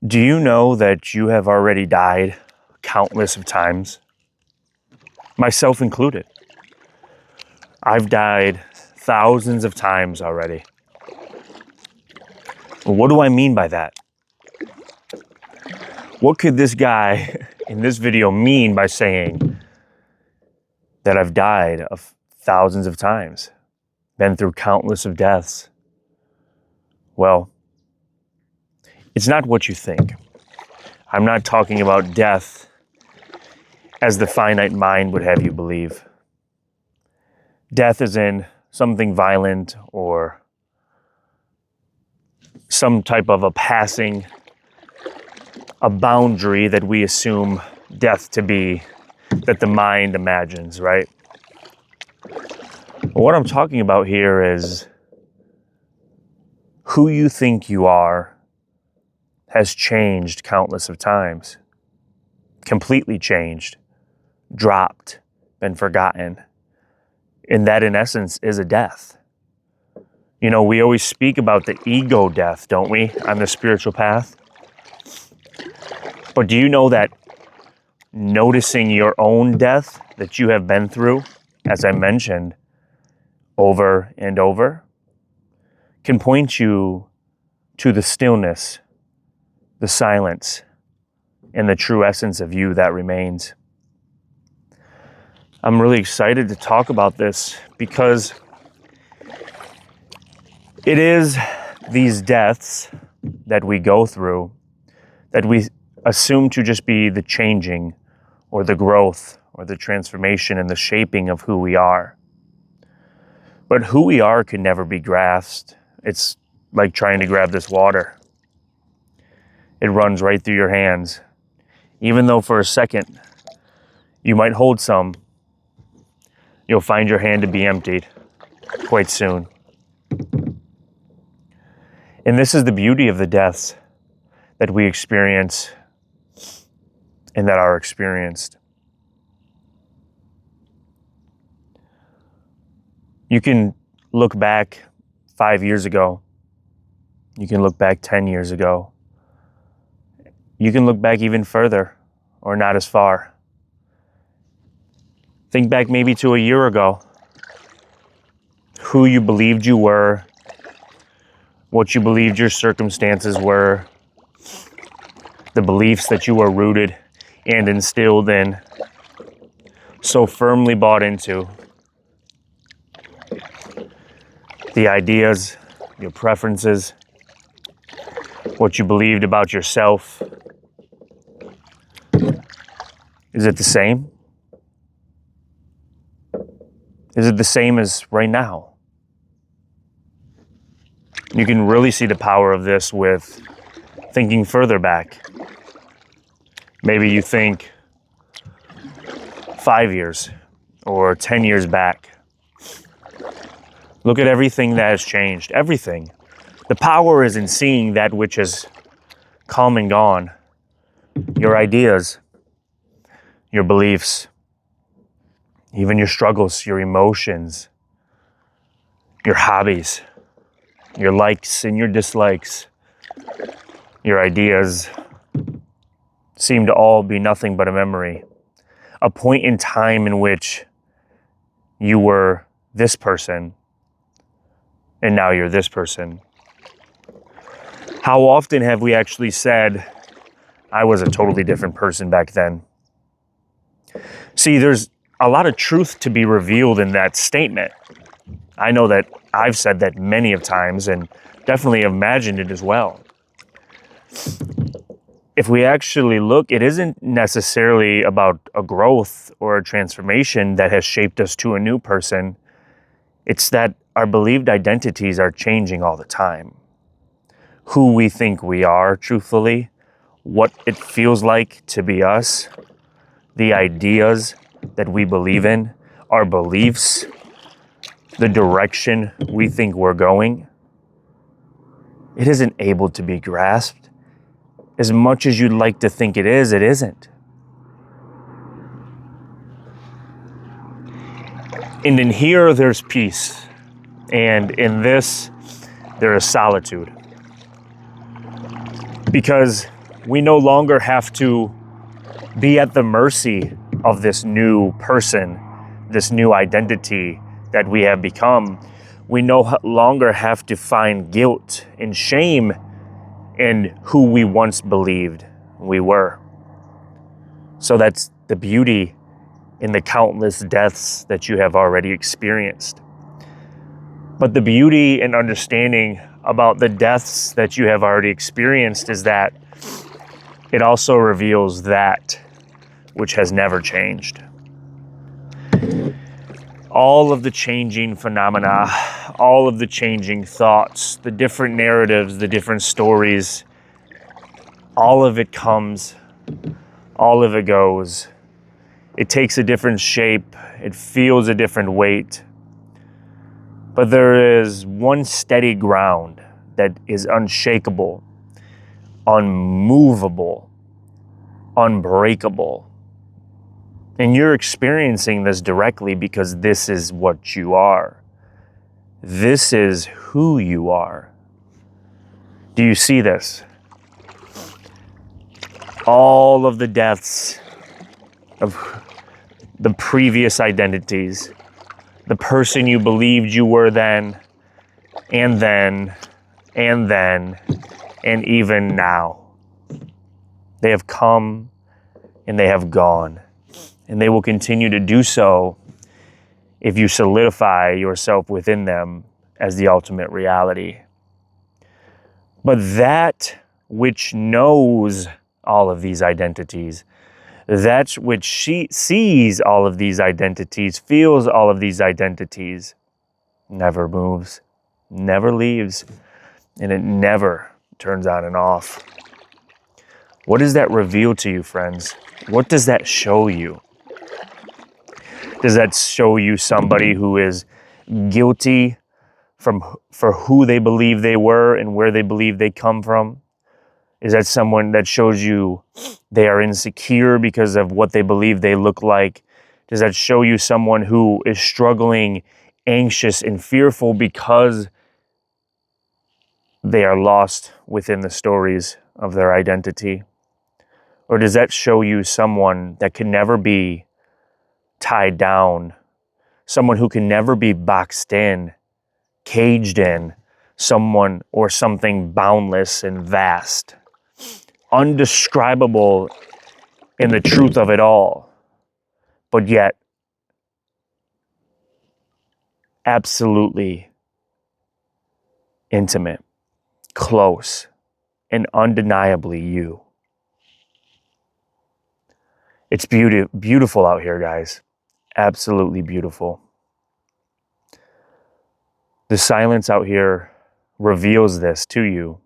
Do you know that you have already died countless of times? Myself included. I've died thousands of times already. What do I mean by that? What could this guy in this video mean by saying that I've died of thousands of times, been through countless of deaths? Well, it's not what you think. I'm not talking about death as the finite mind would have you believe. Death is in something violent or some type of a passing, a boundary that we assume death to be, that the mind imagines, right? What I'm talking about here is who you think you are has changed countless of times, completely changed, dropped, been forgotten. And that in essence is a death. You know, we always speak about the ego death, don't we, on the spiritual path? But do you know that noticing your own death that you have been through, as I mentioned, over and over, can point you to the stillness, the silence, and the true essence of you that remains. I'm really excited to talk about this because it is these deaths that we go through that we assume to just be the changing or the growth or the transformation and the shaping of who we are. But who we are can never be grasped. It's like trying to grab this water. It runs right through your hands. Even though for a second you might hold some, you'll find your hand to be emptied quite soon. And this is the beauty of the deaths that we experience and that are experienced. You can look back 5 years ago. You can look back 10 years ago. You can look back even further or not as far. Think back maybe to a year ago. Who you believed you were, what you believed your circumstances were, the beliefs that you were rooted and instilled in, so firmly bought into, the ideas, your preferences, what you believed about yourself. Is it the same? Is it the same as right now? You can really see the power of this with thinking further back. Maybe you think 5 years or 10 years back. Look at everything that has changed, everything. The power is in seeing that which has come and gone. Your ideas, your beliefs, even your struggles, your emotions, your hobbies, your likes and your dislikes, your ideas seem to all be nothing but a memory. A point in time in which you were this person and now you're this person. How often have we actually said, I was a totally different person back then? See, there's a lot of truth to be revealed in that statement. I know that I've said that many of times and definitely imagined it as well. If we actually look, it isn't necessarily about a growth or a transformation that has shaped us to a new person. It's that our believed identities are changing all the time. Who we think we are, truthfully, what it feels like to be us, the ideas that we believe in, our beliefs, the direction we think we're going. It isn't able to be grasped. As much as you'd like to think it is, it isn't. And in here, there's peace. And in this, there is solitude. Because We no longer have to be at the mercy of this new person, this new identity that we have become. We no longer have to find guilt and shame in who we once believed we were. So that's the beauty in the countless deaths that you have already experienced. But the beauty and understanding about the deaths that you have already experienced is that it also reveals that which has never changed. All of the changing phenomena, all of the changing thoughts, the different narratives, the different stories, all of it comes, all of it goes. It takes a different shape, it feels a different weight. But there is one steady ground that is unshakable, unmovable, unbreakable. And you're experiencing this directly because this is what you are. This is who you are. Do you see this? All of the deaths of the previous identities, the person you believed you were then, and then, and then, and even now. They have come and they have gone. And they will continue to do so if you solidify yourself within them as the ultimate reality. But that which knows all of these identities, that which sees all of these identities, feels all of these identities, never moves, never leaves, and it never turns on and off. What does that reveal to you, friends? What does that show you? Does that show you somebody who is guilty for who they believe they were and where they believe they come from? Is that someone that shows you they are insecure because of what they believe they look like? Does that show you someone who is struggling, anxious, and fearful because they are lost within the stories of their identity? Or does that show you someone that can never be tied down, someone who can never be boxed in, caged in, someone or something boundless and vast, undescribable in the truth of it all, but yet absolutely intimate, close, and undeniably you? It's beautiful out here, guys. Absolutely beautiful. The silence out here reveals this to you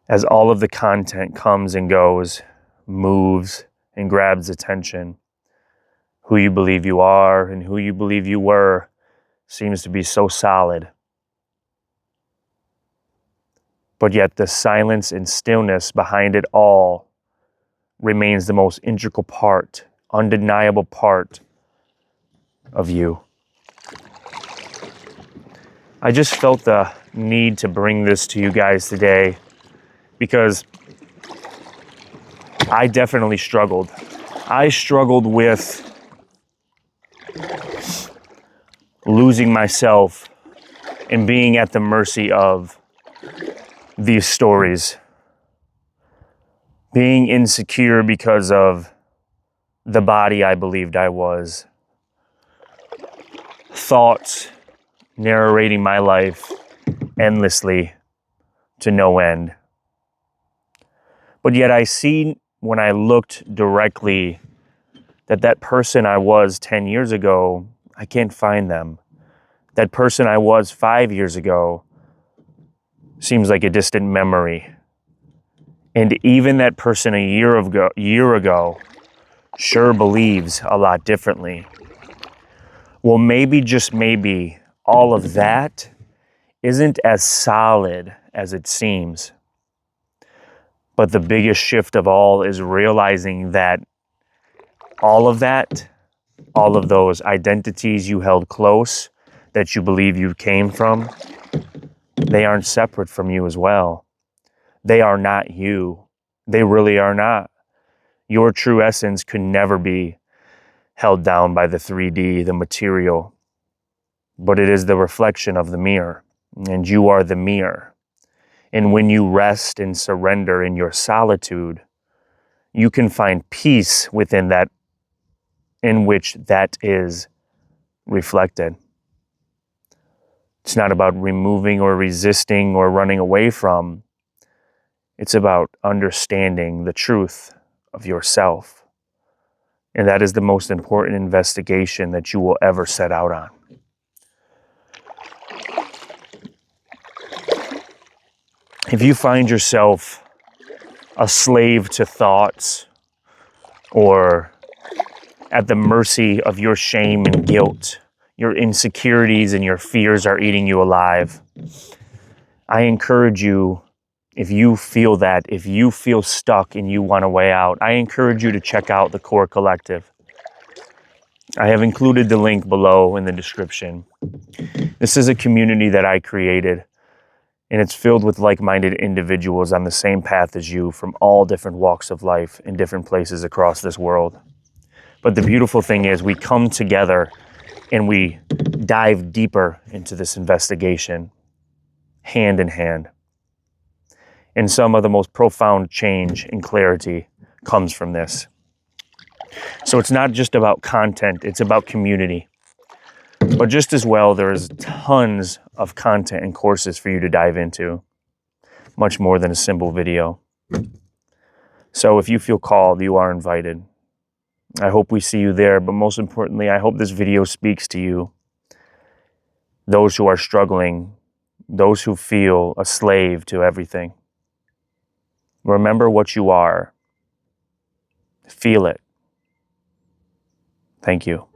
as all of the content comes and goes, moves, and grabs attention. Who you believe you are and who you believe you were seems to be so solid. But yet the silence and stillness behind it all remains the most integral part, undeniable part of you. I just felt the need to bring this to you guys today because I definitely struggled. I struggled with losing myself and being at the mercy of these stories. Being insecure because of the body I believed I was. Thoughts narrating my life endlessly to no end. But yet I see when I looked directly that person I was 10 years ago, I can't find them. That person I was 5 years ago seems like a distant memory. And even that person a year ago sure believes a lot differently. Well, maybe, just maybe, all of that isn't as solid as it seems. But the biggest shift of all is realizing that all of that, all of those identities you held close, that you believe you came from, they aren't separate from you as well. They are not you. They really are not. Your true essence could never be held down by the 3D, the material, but it is the reflection of the mirror, and you are the mirror. And when you rest and surrender in your solitude, you can find peace within that, in which that is reflected. It's not about removing or resisting or running away from. It's about understanding the truth of yourself. And that is the most important investigation that you will ever set out on. If you find yourself a slave to thoughts or at the mercy of your shame and guilt, your insecurities and your fears are eating you alive, I encourage you, if you feel that, if you feel stuck and you want a way out, I encourage you to check out the Core Collective. I have included the link below in the description. This is a community that I created, and it's filled with like-minded individuals on the same path as you from all different walks of life in different places across this world. But the beautiful thing is we come together and we dive deeper into this investigation, hand in hand. And some of the most profound change and clarity comes from this. So it's not just about content, it's about community. But just as well, there's tons of content and courses for you to dive into, much more than a simple video. So if you feel called, you are invited. I hope we see you there, but most importantly, I hope this video speaks to you. Those who are struggling, those who feel a slave to everything. Remember what you are. Feel it. Thank you.